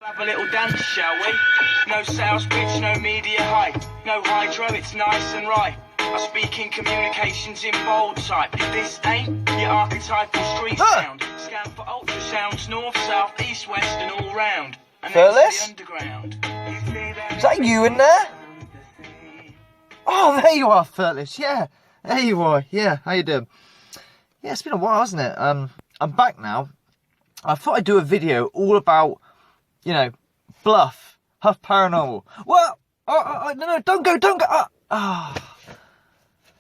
Have a little dance, shall we? No sales pitch, no media hype, no hydro, it's nice and right. I speak in communications in bold type. If this ain't your archetypal street sound, scan for ultrasounds, north, south, east, west, and all round. And Phyllis? The underground. Is that you in there? Oh, there you are, Phyllis. Yeah, there you are. Yeah, how you doing? Yeah, it's been a while, hasn't it? I'm back now. I thought I'd do a video all about, you know, Bluff, Huff Paranormal. Well, no, don't go.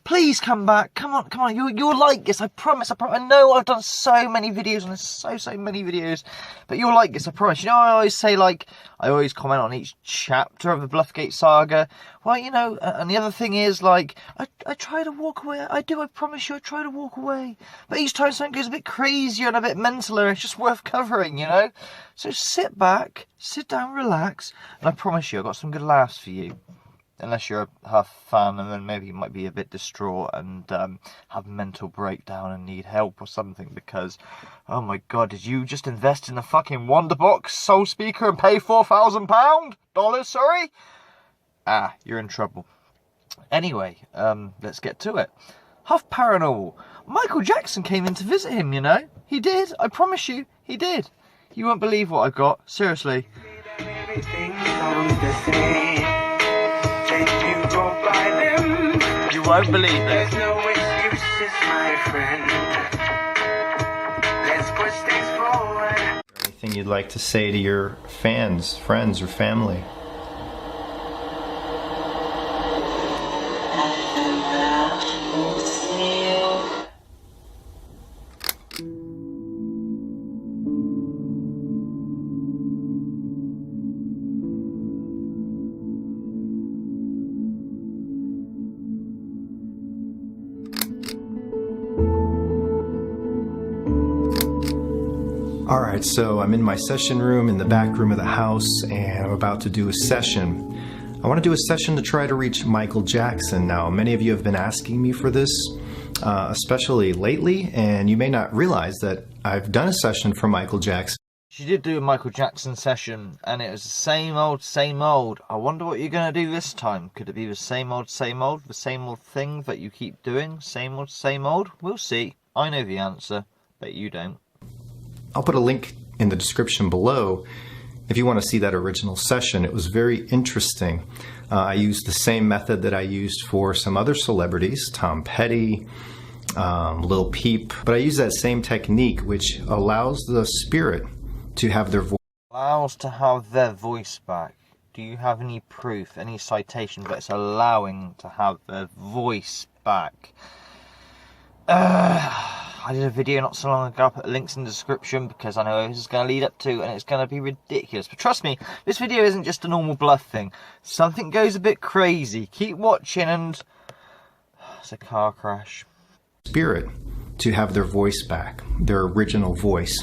Please come back. Come on. You'll like this. I promise. I know I've done so many videos on this, so many videos, but you'll like this. I promise. You know, I always say, like, I always comment on each chapter of the Bluffgate saga. Well, you know, and the other thing is, like, I try to walk away. I do. I promise you, I try to walk away. But each time something goes a bit crazier and a bit mentaler, it's just worth covering, you know. So sit back, sit down, relax, and I promise you, I've got some good laughs for you. Unless you're a Huff fan, and then maybe you might be a bit distraught and have a mental breakdown and need help or something because, oh my god, did you just invest in a fucking Wonderbox Soul Speaker and pay £4,000? Dollars, sorry? Ah, you're in trouble. Anyway, let's get to it. Huff Paranormal. Michael Jackson came in to visit him, you know? He did, I promise you, he did. You won't believe what I've got, seriously. You won't believe it. There's no excuses, my friend. Let's push things forward. Anything you'd like to say to your fans, friends, or family? Alright, so I'm in my session room in the back room of the house and I'm about to do a session. I want to do a session to try to reach Michael Jackson. Now, many of you have been asking me for this, especially lately, and you may not realize that I've done a session for Michael Jackson. She did do a Michael Jackson session and it was the same old. I wonder what you're going to do this time. Could it be the same old, the same old thing that you keep doing? Same old? We'll see. I know the answer, but you don't. I'll put a link in the description below if you want to see that original session. It was very interesting. I used the same method that I used for some other celebrities, Tom Petty, Lil Peep, but I used that same technique which allows the spirit to have their voice. Allows to have their voice back. Do you have any proof, any citation that it's allowing to have their voice back? I did a video not so long ago, I'll put links in the description because I know what this is going to lead up to and it's going to be ridiculous. But trust me, this video isn't just a normal bluff thing. Something goes a bit crazy. Keep watching and... it's a car crash. Spirit to have their voice back, their original voice.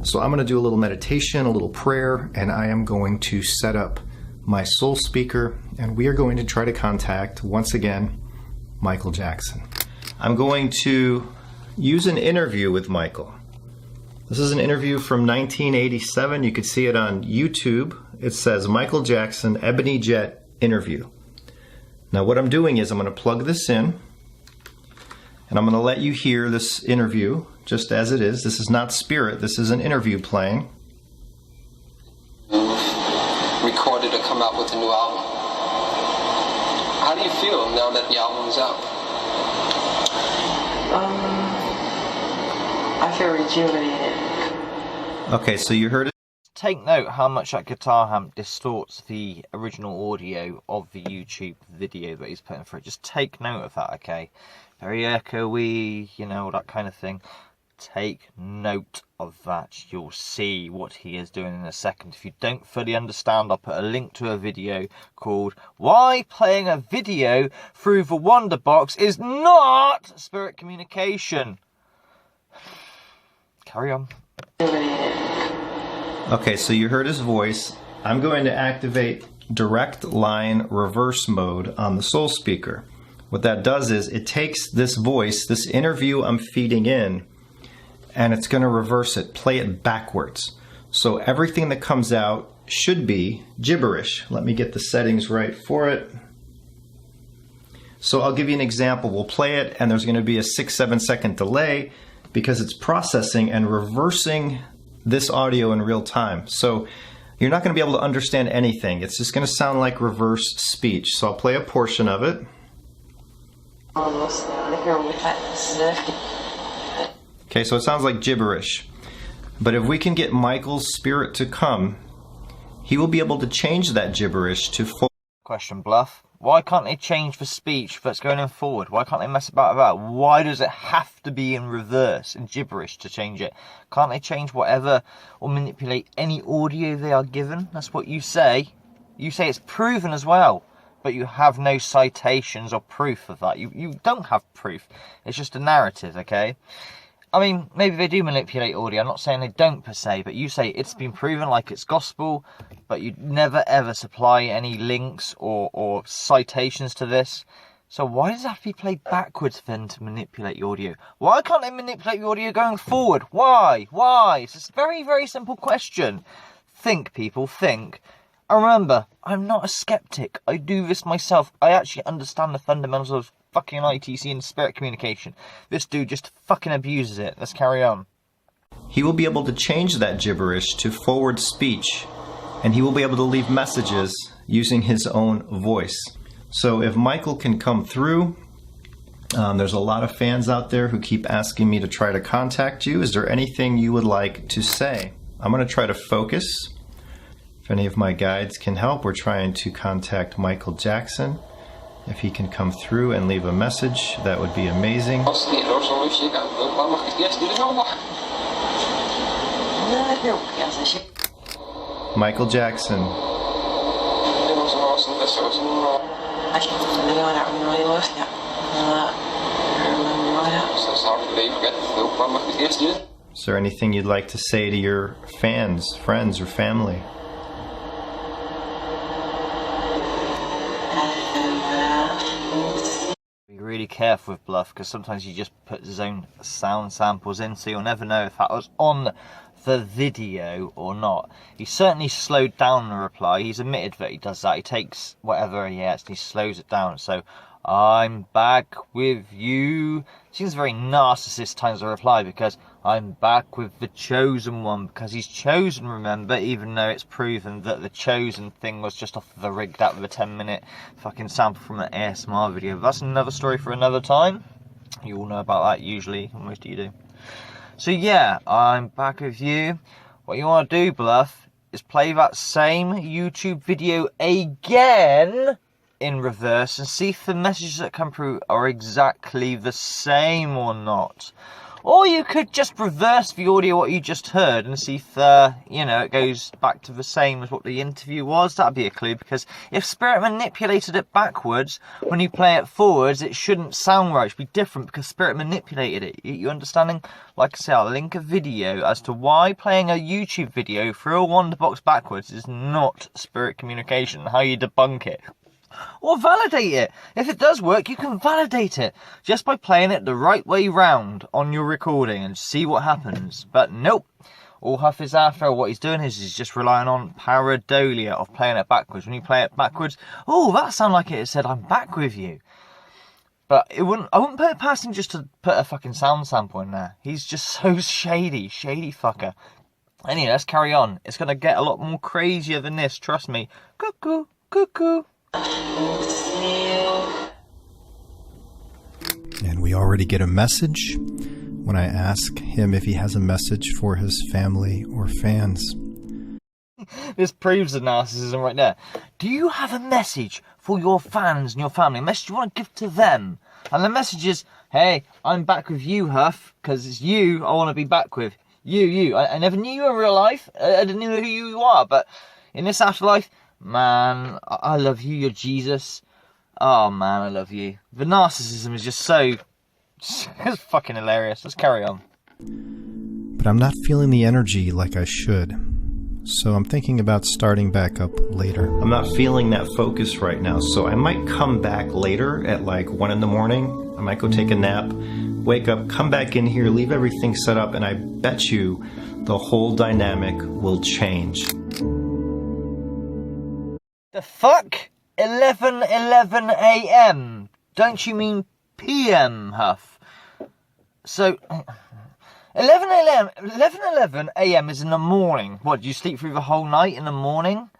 So I'm going to do a little meditation, a little prayer, and I am going to set up my soul speaker and we are going to try to contact, once again, Michael Jackson. I'm going to use an interview with Michael. This is an interview from 1987. You can see it on YouTube. It says Michael Jackson Ebony Jet interview. Now what I'm doing is I'm going to plug this in and I'm going to let you hear this interview just as it is. This is not spirit. This is an interview playing. Recorded to come out with a new album. How do you feel now that the album is out? I feel rejuvenated. Okay, so you heard it. Take note how much that guitar amp distorts the original audio of the YouTube video that he's putting through. Just take note of that, okay? Very echoey, you know, that kind of thing. Take note of that. You'll see what he is doing in a second. If you don't fully understand, I'll put a link to a video called Why Playing a Video Through the Wonderbox is Not Spirit Communication. Carry on. Okay, so you heard his voice. I'm going to activate direct line reverse mode on the soul speaker. What that does is it takes this voice, this interview I'm feeding in, and it's going to reverse it, play it backwards. So everything that comes out should be gibberish. Let me get the settings right for it. So I'll give you an example. We'll play it and there's going to be a 6-7 second delay because it's processing and reversing this audio in real time. So you're not going to be able to understand anything. It's just going to sound like reverse speech. So I'll play a portion of it. Okay, so it sounds like gibberish. But if we can get Michael's spirit to come, he will be able to change that gibberish to full. Question, Bluff. Why can't they change the speech that's going in forward? Why can't they mess about that? Why does it have to be in reverse, in gibberish, to change it? Can't they change whatever or manipulate any audio they are given? That's what you say. You say it's proven as well, but you have no citations or proof of that. You don't have proof. It's just a narrative, okay? I mean, maybe they do manipulate audio. I'm not saying they don't per se, but you say it's been proven like it's gospel, but you never ever supply any links or citations to this. So why does it have to be played backwards then to manipulate the audio? Why can't they manipulate the audio going forward? Why? Why? It's a very, very simple question. Think, people, think. And remember, I'm not a skeptic. I do this myself. I actually understand the fundamentals of fucking ITC and spirit communication. This dude just fucking abuses it. Let's carry on. He will be able to change that gibberish to forward speech, and he will be able to leave messages using his own voice. So if Michael can come through, there's a lot of fans out there who keep asking me to try to contact you. Is there anything you would like to say? I'm going to try to focus. If any of my guides can help, we're trying to contact Michael Jackson. If he can come through and leave a message, that would be amazing. Michael Jackson. Is there anything you'd like to say to your fans, friends, or family? Really careful with Bluff, because sometimes you just put his own sound samples in, so you'll never know if that was on the video or not. He certainly slowed down the reply. He's admitted that he does that. He takes whatever he gets and he slows it down. So, I'm back with you. Seems very narcissist times the reply, because I'm back with the chosen one, because he's chosen, remember, even though it's proven that the chosen thing was just off the rigged out with a 10-minute fucking sample from an ASMR video. But that's another story for another time. You all know about that usually, most of you do. So yeah, I'm back with you. What you want to do, Bluff, is play that same YouTube video again in reverse and see if the messages that come through are exactly the same or not. Or you could just reverse the audio what you just heard and see if, it goes back to the same as what the interview was. That'd be a clue, because if Spirit manipulated it backwards, when you play it forwards, it shouldn't sound right. It should be different because Spirit manipulated it. You understanding? Like I say, I'll link a video as to why playing a YouTube video through a Wonder Box backwards is not Spirit communication, how you debunk it. Or validate it. If it does work, you can validate it just by playing it the right way round on your recording and see what happens. But nope. All Huff is after, what he's doing is he's just relying on pareidolia of playing it backwards. When you play it backwards, oh, that sounded like it said, I'm back with you. But I wouldn't put it past him just to put a fucking sound sample in there. He's just so shady fucker. Anyway, let's carry on. It's going to get a lot more crazier than this, trust me. Cuckoo, cuckoo. And we already get a message when I ask him if he has a message for his family or fans. This proves the narcissism right there. Do you have a message for your fans and your family? A message you want to give to them? And the message is, hey, I'm back with you, Huff, because it's you I want to be back with. You. I never knew you in real life. I didn't know who you are, but in this afterlife, man, I love you, you're Jesus. Oh man, I love you. The narcissism is just so... it's fucking hilarious. Let's carry on. But I'm not feeling the energy like I should. So I'm thinking about starting back up later. I'm not feeling that focus right now, so I might come back later at like 1 in the morning. I might go take a nap, wake up, come back in here, leave everything set up, and I bet you the whole dynamic will change. The fuck? 11:11 a.m. Don't you mean p.m., Huff? So, 11:11 a.m. is in the morning. What, do you sleep through the whole night in the morning?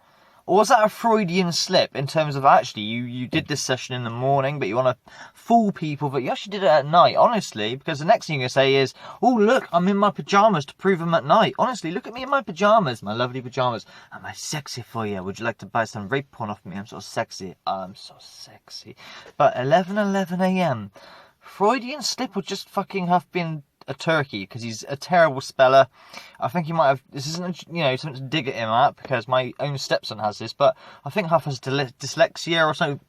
Or was that a Freudian slip in terms of actually you did this session in the morning, but you want to fool people that you actually did it at night, honestly, because the next thing you're going to say is, oh, look, I'm in my pyjamas to prove them at night. Honestly, look at me in my pyjamas, my lovely pyjamas. Am I sexy for you? Would you like to buy some rape porn off me? I'm so sexy. I'm so sexy. But 11:11 a.m. Freudian slip would just fucking have been a turkey, because he's a terrible speller. I think he might have, this isn't, something to dig at him at, because my own stepson has this, but I think Huff has dyslexia or something,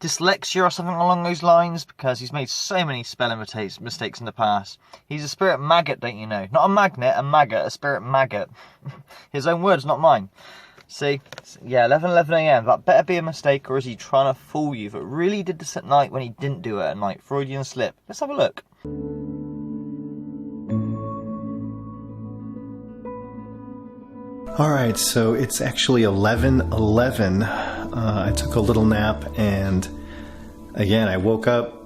dyslexia or something along those lines, because he's made so many spelling mistakes in the past. He's a spirit maggot, don't you know? Not a magnet, a maggot, a spirit maggot. His own words, not mine. See, yeah, 11:11 a.m. That better be a mistake, or is he trying to fool you that really did this at night when he didn't do it at night? Freudian slip. Let's have a look. Alright, so it's actually 11:11. I took a little nap, and again, I woke up,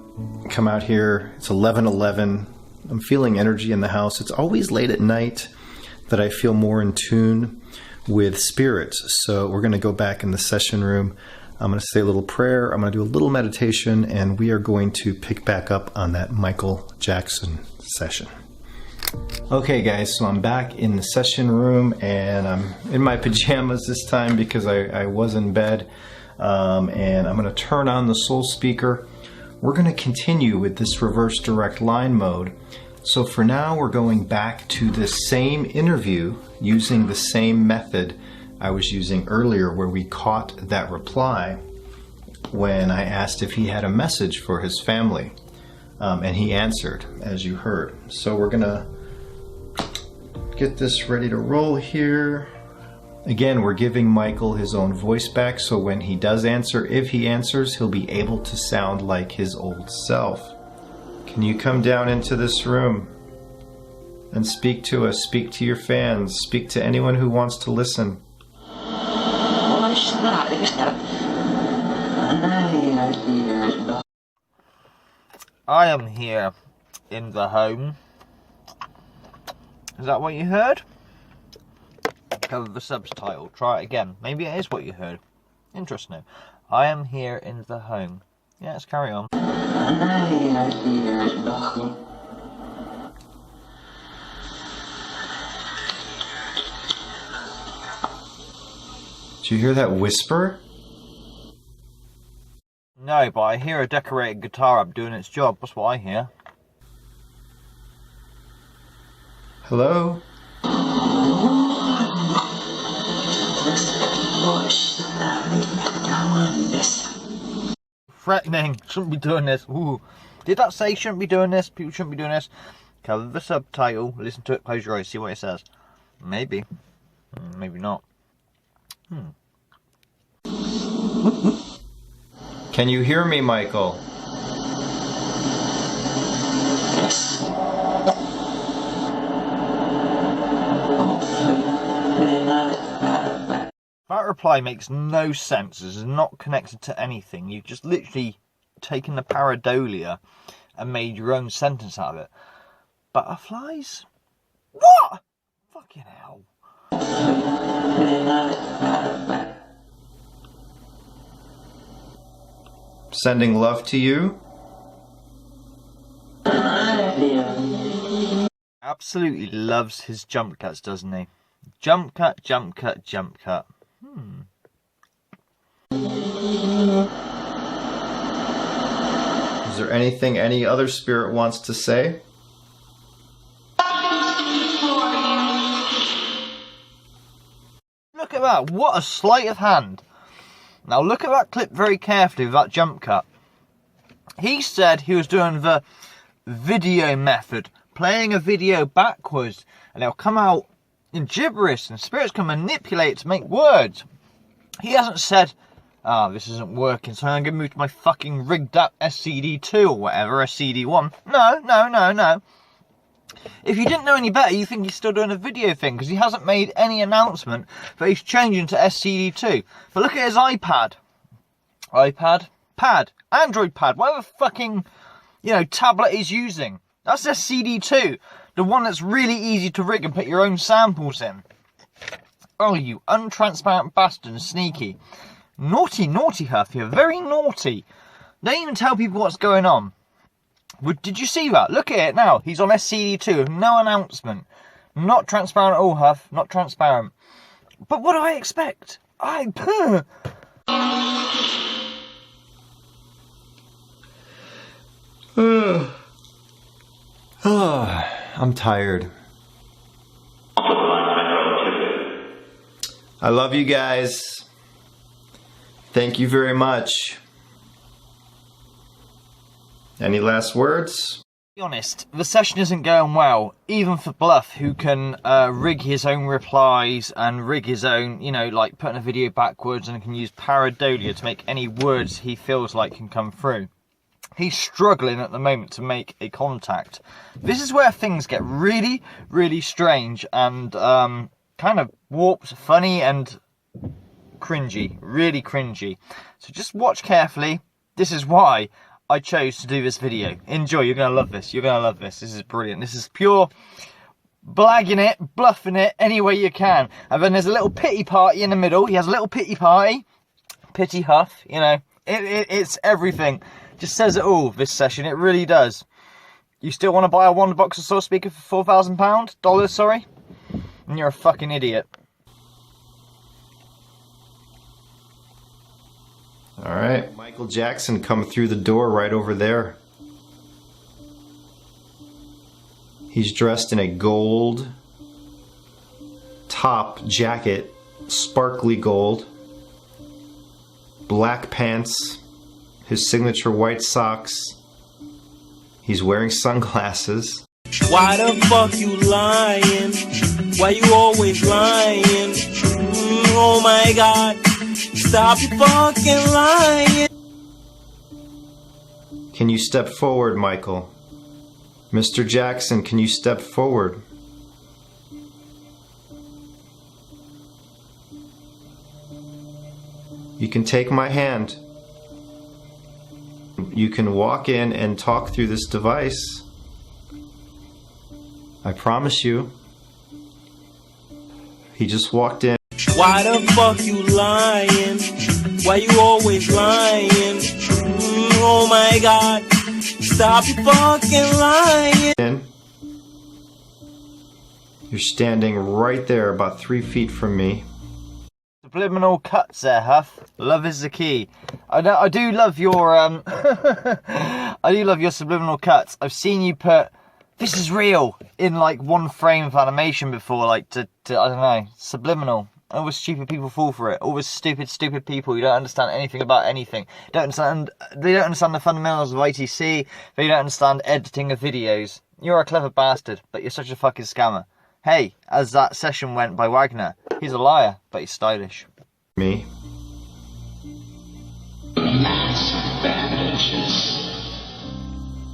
come out here, it's 11:11. I'm feeling energy in the house. It's always late at night that I feel more in tune with spirits. So we're going to go back in the session room. I'm going to say a little prayer, I'm going to do a little meditation, and we are going to pick back up on that Michael Jackson session. Okay guys, so I'm back in the session room, and I'm in my pajamas this time because I was in bed, and I'm going to turn on the soul speaker. We're going to continue with this reverse direct line mode. So for now, we're going back to the same interview using the same method I was using earlier, where we caught that reply when I asked if he had a message for his family, and he answered, as you heard. So we're gonna get this ready to roll here. Again, we're giving Michael his own voice back, so when he does answer, if he answers, he'll be able to sound like his old self. Can you come down into this room and speak to us, speak to your fans, speak to anyone who wants to listen? I am here in the home. Is that what you heard? Cover the subtitle. Try it again. Maybe it is what you heard. Interesting. I am here in the home. Yeah, let's carry on. Did you hear that whisper? No, but I hear a decorated guitar up doing its job. That's what I hear. Hello? Threatening. Shouldn't be doing this. Ooh. Did that say shouldn't be doing this? People shouldn't be doing this. Cover the subtitle. Listen to it. Close your eyes. See what it says. Maybe. Maybe not. Can you hear me, Michael? That reply makes no sense. It's not connected to anything. You've just literally taken the pareidolia and made your own sentence out of it. Butterflies? What? Fucking hell. Sending love to you. Absolutely loves his jump cuts, doesn't he? Jump cut, jump cut, jump cut. Is there anything any other spirit wants to say? Look at that. What a sleight of hand. Now look at that clip very carefully with that jump cut. He said he was doing the video method, playing a video backwards, and it'll come out in gibberish, and spirits can manipulate it to make words. He hasn't said, this isn't working, so I'm going to move to my fucking rigged up SCD2 or whatever, SCD1. No. If you didn't know any better, you think he's still doing a video thing, because he hasn't made any announcement that he's changing to SCD2. But look at his iPad. Pad. Android pad. Whatever fucking, tablet he's using. That's SCD2. The one that's really easy to rig and put your own samples in. Oh, you untransparent bastard and sneaky. Naughty, Huff. You're very naughty. Don't even tell people what's going on. Did you see that? Look at it now. He's on SCD2 with no announcement. Not transparent at all, Huff. Not transparent. But what do I expect? I'm tired. I love you guys. Thank you very much. Any last words? To be honest, the session isn't going well, even for Bluff, who can rig his own replies and rig his own, like putting a video backwards, and can use pareidolia to make any words he feels like can come through. He's struggling at the moment to make a contact. This is where things get really, really strange and kind of warped, funny and cringy, really cringy. So just watch carefully. This is why I chose to do this video. Enjoy, you're going to love this. You're going to love this. This is brilliant. This is pure blagging it, bluffing it any way you can. And then there's a little pity party in the middle. He has a little pity party. Pity Huff, it's everything. Just says it all, this session. It really does. You still want to buy a Wonder Box of Source Speaker for £4,000? Dollars, sorry? And you're a fucking idiot. Alright, Michael Jackson come through the door right over there. He's dressed in a gold top jacket, sparkly gold, black pants, his signature white socks. He's wearing sunglasses. Why the fuck you lying? Why you always lying? Oh my god. Stop your fucking lying. Can you step forward, Michael? Mr. Jackson, can you step forward? You can take my hand. You can walk in and talk through this device. I promise you. He just walked in. Why the fuck you lying? Why you always lying? Oh my god. Stop your fucking lying. You're standing right there about 3 feet from me. Subliminal cuts there, Huff. Love is the key. I do love your I do love your subliminal cuts. I've seen you put "this is real" in like one frame of animation before, like to I don't know, subliminal. Always stupid people fall for it. Always stupid people who don't understand anything about anything. They don't understand the fundamentals of ITC. They don't understand editing of videos. You're a clever bastard, but you're such a fucking scammer. Hey, as that session went by Wagner, he's a liar, but he's stylish. Me?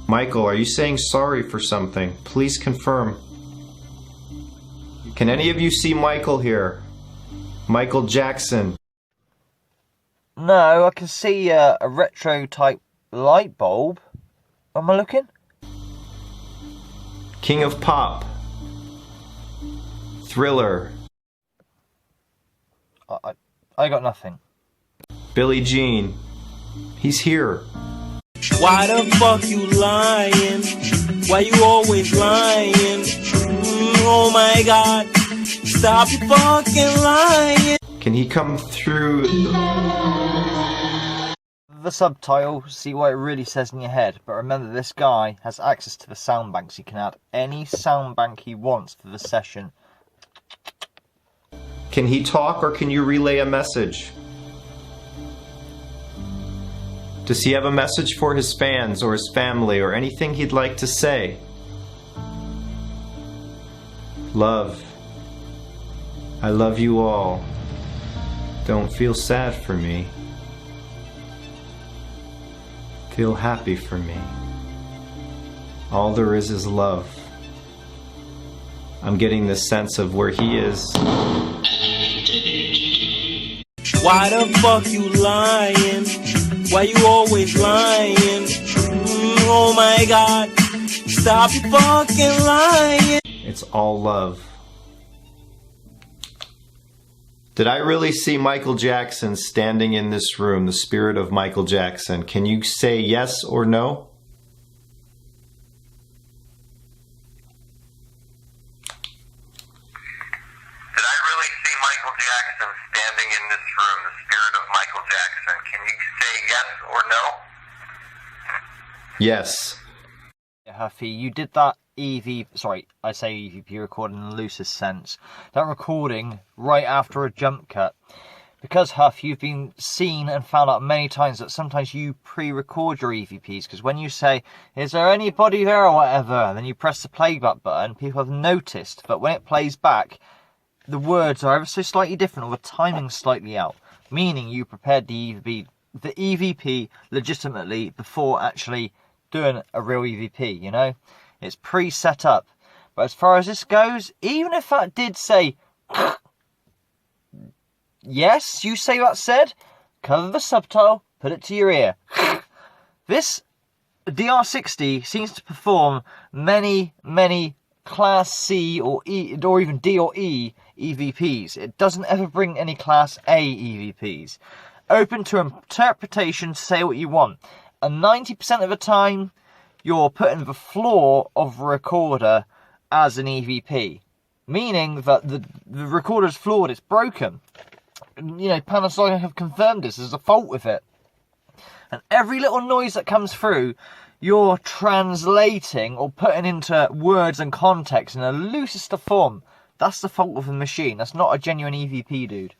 Michael, are you saying sorry for something? Please confirm. Can any of you see Michael here? Michael Jackson. No, I can see a retro type light bulb. Am I looking? King of Pop. Thriller. I got nothing. Billie Jean. He's here. Why the fuck you lying? Why you always lying? Oh my god. Stop your fucking lying. Can he come through The subtitle, see what it really says in your head. But remember, this guy has access to the sound banks. He can add any sound bank he wants for the session. Can he talk, or can you relay a message? Does he have a message for his fans or his family or anything he'd like to say? Love. I love you all. Don't feel sad for me. Feel happy for me. All there is love. I'm getting this sense of where he is. Why the fuck you lying? Why you always lying? Oh my god, stop you fucking lying. It's all love. Did I really see Michael Jackson standing in this room, the spirit of Michael Jackson? Can you say yes or no? Did I really see Michael Jackson standing in this room, the spirit of Michael Jackson? Can you say yes or no? Yes. Huffy, you did that I say EVP recording in the loosest sense. That recording right after a jump cut. Because, Huff, you've been seen and found out many times that sometimes you pre-record your EVPs, because when you say, is there anybody there or whatever, and then you press the playback button, people have noticed that when it plays back, the words are ever so slightly different or the timing's slightly out. Meaning you prepared the EVP legitimately before actually doing a real EVP, you know? It's pre-set up. But as far as this goes, even if that did say, yes, you say that said, cover the subtitle, put it to your ear. This DR60 seems to perform many, many Class C or E, or even D or E EVPs. It doesn't ever bring any Class A EVPs. Open to interpretation, say what you want. And 90% of the time, you're putting the floor of a recorder as an EVP. Meaning that the recorder's flawed, it's broken. You know, Panasonic have confirmed this, there's a fault with it. And every little noise that comes through, you're translating or putting into words and context in the loosest of form. That's the fault of the machine. That's not a genuine EVP, dude.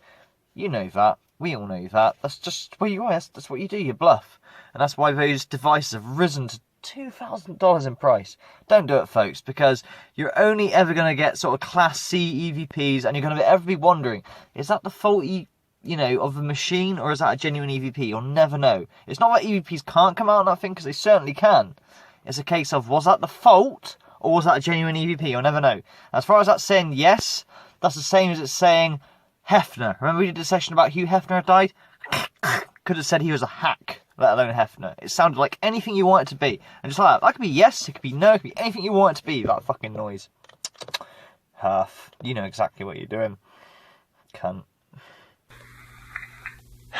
You know that. We all know that. That's just where you are. That's what you do. You bluff. And that's why those devices have risen to $2,000 in price. Don't do it, folks, because you're only ever going to get sort of Class C EVPs, and you're going to ever be wondering, is that the faulty, you know, of the machine, or is that a genuine EVP? You'll never know. It's not that EVPs can't come out on that thing, because they certainly can. It's a case of, was that the fault, or was that a genuine EVP? You'll never know. As far as that saying yes, that's the same as it's saying Hefner. Remember we did a session about Hugh Hefner died? Could have said he was a hack, let alone Hefner. It sounded like anything you want it to be. And just like that could be yes, it could be no, it could be anything you want it to be, that fucking noise. Huff, you know exactly what you're doing. Cunt.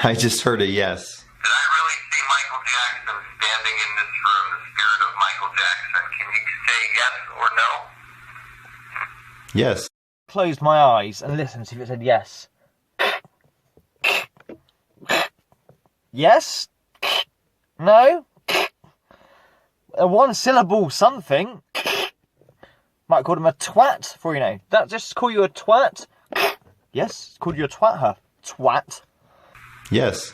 I just heard a yes. Did I really see Michael Jackson standing in this room, the spirit of Michael Jackson? Can you say yes or no? Yes. Closed my eyes and listened to see if it said yes. Yes? No? A one syllable something. Might call him a twat, for you know. That just call you a twat? Yes, it's called you a twat, huh? Twat. Yes.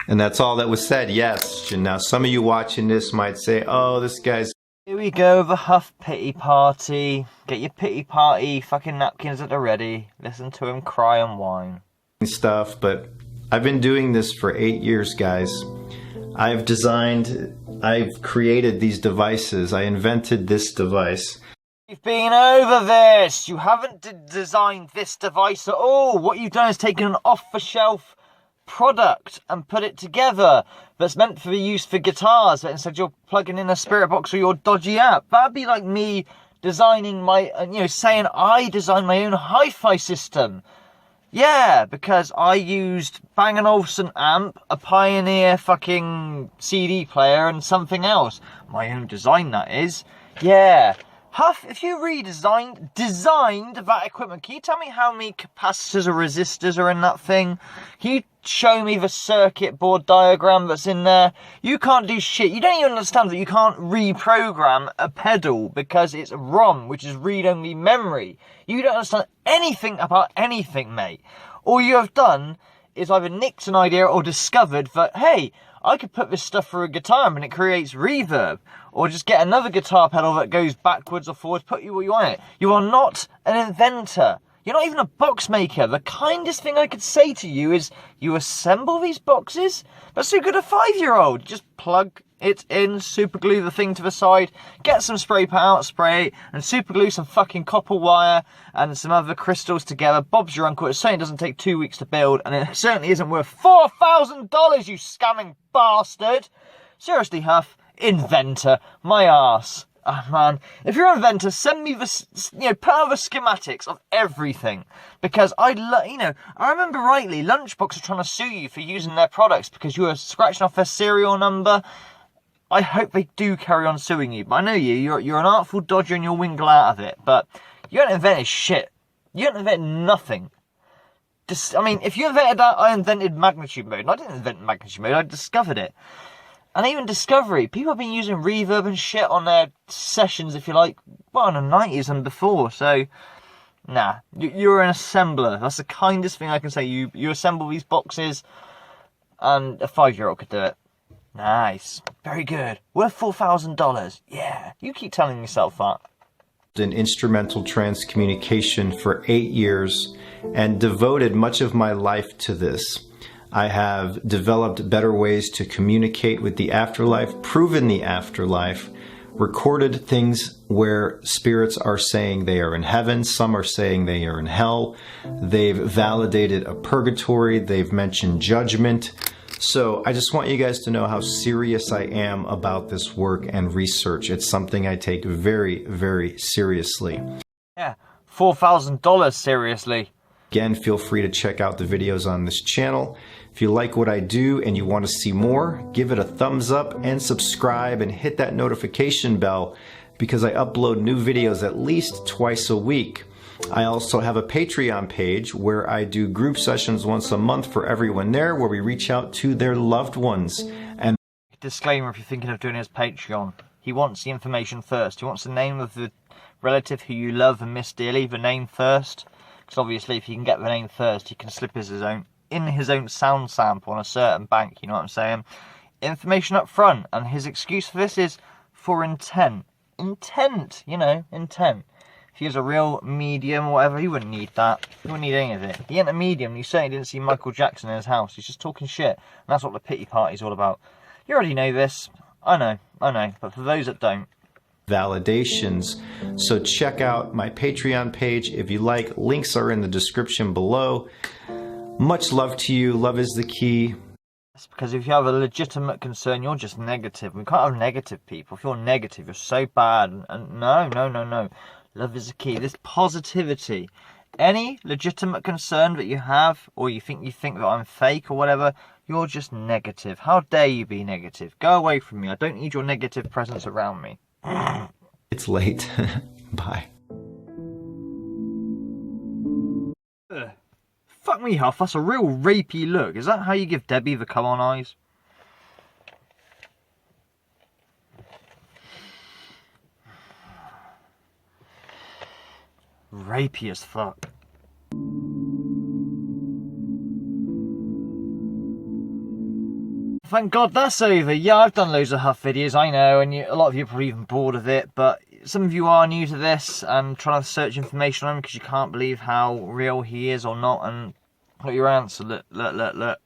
And that's all that was said, yes. And now some of you watching this might say, oh, this guy's... Here we go, the Huff pity party. Get your pity party fucking napkins at the ready. Listen to him cry and whine. stuff, but I've been doing this for 8 years, guys. I've created these devices. I invented this device. You've been over this. You haven't designed this device at all. What you've done is taken an off-the-shelf product and put it together that's meant for use for guitars, but instead you're plugging in a spirit box or your dodgy app. That'd be like me designing my, saying I designed my own hi-fi system. Yeah, because I used Bang & Olufsen amp, a Pioneer fucking CD player, and something else. My own design, that is. Yeah. Huff, if you designed that equipment, can you tell me how many capacitors or resistors are in that thing? Can you show me the circuit board diagram that's in there? You can't do shit. You don't even understand that you can't reprogram a pedal because it's ROM, which is read-only memory. You don't understand anything about anything, mate. All you have done is either nicked an idea or discovered that, hey, I could put this stuff through a guitar and it creates reverb. Or just get another guitar pedal that goes backwards or forwards, put you what you want in it. You are not an inventor. You're not even a box maker. The kindest thing I could say to you is you assemble these boxes? That's so good a 5-year-old. Just plug It's in. Super glue the thing to the side, get some spray paint, spray it, and super glue some fucking copper wire and some other crystals together. Bob's your uncle. It certainly doesn't take 2 weeks to build, and it certainly isn't worth $4,000, you scamming bastard. Seriously, Huff, inventor, my arse. Oh, man, if you're an inventor, send me the, put out the schematics of everything. Because I remember rightly, Lunchbox are trying to sue you for using their products because you were scratching off their serial number. I hope they do carry on suing you. But I know you're an artful dodger and you'll wiggle out of it. But you haven't invented shit. You haven't invented nothing. If you invented that, I invented magnitude mode. And I didn't invent magnitude mode, I discovered it. And even Discovery, people have been using reverb and shit on their sessions, if you like, well, in the 90s and before. So, nah, you're an assembler. That's the kindest thing I can say. You assemble these boxes, and a 5-year-old could do it. Nice. Very good. Worth $4,000. Yeah, you keep telling yourself that. In instrumental trance communication for 8 years and devoted much of my life to this. I have developed better ways to communicate with the afterlife, proven the afterlife, recorded things where spirits are saying they are in heaven, some are saying they are in hell. They've validated a purgatory, they've mentioned judgment. So I just want you guys to know how serious I am about this work and research. It's something I take very, very seriously. Yeah, $4,000 seriously. Again, feel free to check out the videos on this channel. If you like what I do and you want to see more, give it a thumbs up and subscribe and hit that notification bell because I upload new videos at least twice a week. I also have a Patreon page where I do group sessions once a month for everyone there where we reach out to their loved ones. And disclaimer, if you're thinking of doing his Patreon, he wants the information first. He wants the name of the relative who you love and miss dearly, the name first. Because obviously if you can get the name first, he can slip his own sound sample on a certain bank, you know what I'm saying? Information up front, and his excuse for this is for intent. Intent. If he was a real medium or whatever, he wouldn't need that. He wouldn't need any of it. He ain't a medium, and you certainly didn't see Michael Jackson in his house. He's just talking shit, and that's what the pity party's all about. You already know this. I know, but for those that don't, validations. So check out my Patreon page if you like. Links are in the description below. Much love to you. Love is the key. That's because if you have a legitimate concern, you're just negative. We can't have negative people. If you're negative, you're so bad. And no. Love is the key. This positivity. Any legitimate concern that you have, or you think that I'm fake or whatever, you're just negative. How dare you be negative? Go away from me. I don't need your negative presence around me. It's late. Bye. Fuck me, Huff. That's a real rapey look. Is that how you give Debbie the come on eyes? Rapey as fuck. Thank God that's over. Yeah, I've done loads of Huff videos, I know, and a lot of you are probably even bored of it, but some of you are new to this and trying to search information on him because you can't believe how real he is or not, and look your answer, look.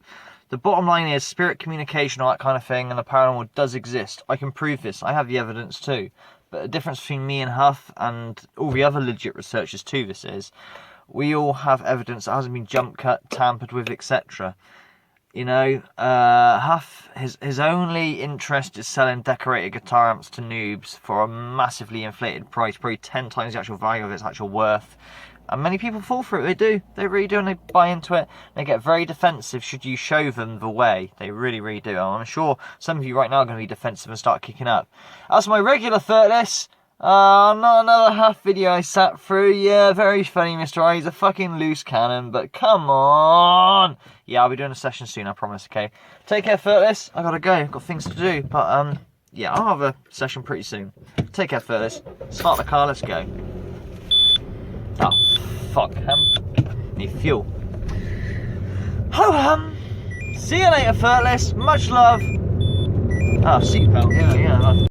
The bottom line is spirit communication, all that kind of thing, and the paranormal does exist. I can prove this. I have the evidence too. But the difference between me and Huff and all the other legit researchers to this is we all have evidence that hasn't been jump cut, tampered with, etc. You know, Huff, his only interest is selling decorated guitar amps to noobs for a massively inflated price, probably 10 times the actual value of its actual worth. And many people fall for it, they do. They really do, and they buy into it. They get very defensive should you show them the way. They really, really do. And I'm sure some of you right now are going to be defensive and start kicking up. As my regular thirtless, not another Huff video I sat through. Yeah, very funny, Mr. I. He's a fucking loose cannon, but come on. Yeah, I'll be doing a session soon, I promise, okay? Take care, thirtless. I gotta go. I've got things to do. But, yeah, I'll have a session pretty soon. Take care, thirtless. Start the car, let's go. Oh, fuck, need fuel. Ho-hum! See you later, thirtless. Much love. Oh, seatbelt, yeah.